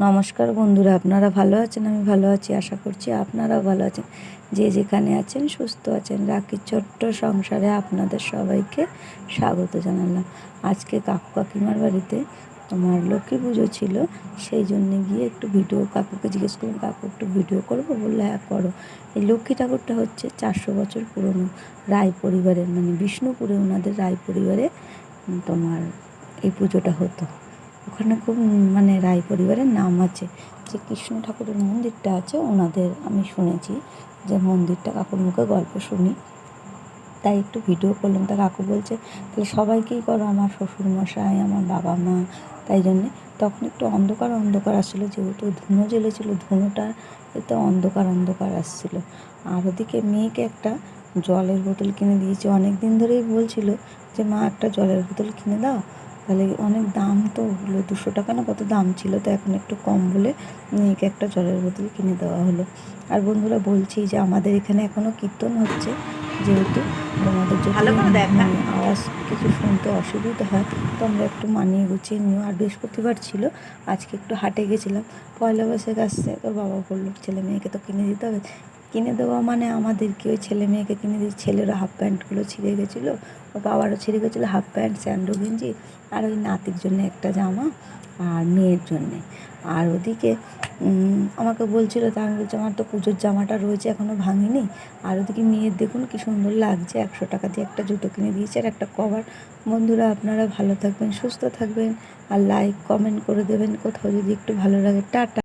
নমস্কার বন্ধুরা, আপনারা ভালো আছেন? আমি ভালো আছি, আশা করছি আপনারাও ভালো আছেন। যে যেখানে আছেন সুস্থ আছেন। রাখির ছোট্ট সংসারে আপনাদের সবাইকে স্বাগত জানালাম। আজকে কাকু কাকিমার বাড়িতে তোমার লক্ষ্মী পুজো ছিল, সেই জন্যে গিয়ে একটু ভিডিও, কাকুকে জিজ্ঞেস করলাম, কাকু একটু ভিডিও করবো? বললো হ্যাঁ করো। এই লক্ষ্মী ঠাকুরটা হচ্ছে 400 বছর পুরনো রায় পরিবারের, মানে বিষ্ণুপুরে ওনাদের রায় পরিবারে তোমার এই পুজোটা হতো। ওখানে খুব মানে রায় পরিবারের নাম আছে। যে কৃষ্ণ ঠাকুরের মন্দিরটা আছে ওনাদের, আমি শুনেছি যে মন্দিরটা, কাকুর মুখে গল্প শুনি, তাই একটু ভিডিও করলাম। তা কাকু বলছে তাহলে সবাইকেই করো, আমার শ্বশুরমশাই, আমার বাবা মা। তাই জন্যে তখন একটু অন্ধকার অন্ধকার আসছিলো, যেহেতু ধুনো জ্বেলেছিলো, ধুনোটা এতে অন্ধকার অন্ধকার আসছিলো। আর ওদিকে মেয়েকে একটা জলের বোতল কিনে দিয়েছে। অনেক দিন ধরেই বলছিল যে মা একটা জলের বোতল কিনে দাও, তাহলে অনেক দাম তো ওগুলো, 200 টাকা না কত দাম ছিল, তো এখন একটু কম বলে মেয়েকে একটা জলের বোতল কিনে দেওয়া হলো। আর বন্ধুরা বলছি যে আমাদের এখানে এখনও কীর্তন হচ্ছে, যেহেতু তোমাদের যদি আওয়াজ কিছু শুনতে অসুবিধা হয় তো আমরা একটু মানিয়ে গুছিয়ে নিও। আর বৃহস্পতিবার ছিল, আজকে একটু হাটে গেছিলাম, পয়লা বৈশাখ আসছে, তো বাবা বললো ছেলে মেয়েকে তো কিনে দিতে হবে। কিনে দেওয়া মানে আমাদেরকে, ওই ছেলে মেয়েকে কিনে দিই। ছেলেরও হাফ প্যান্টগুলো ছিঁড়ে গেছিলো, ও বাবারও ছিঁড়ে গেছিলো হাফ প্যান্ট, স্যান্ডো গেঞ্জি, আর ওই নাতির জন্য একটা জামা, আর মেয়ের জন্যে। আর ওদিকে আমাকে বলছিল, তা আমি বলছি আমার তো পুজোর জামাটা রয়েছে, এখনও ভাঙিনি। আর ওদিকে মেয়ের দেখুন কি সুন্দর লাগছে, 100 টাকা দিয়ে একটা জুতো কিনে দিয়েছে আর একটা কভার। বন্ধুরা আপনারা ভালো থাকবেন, সুস্থ থাকবেন, আর লাইক কমেন্ট করে দেবেন কোথাও যদি একটু ভালো লাগে। টাটা।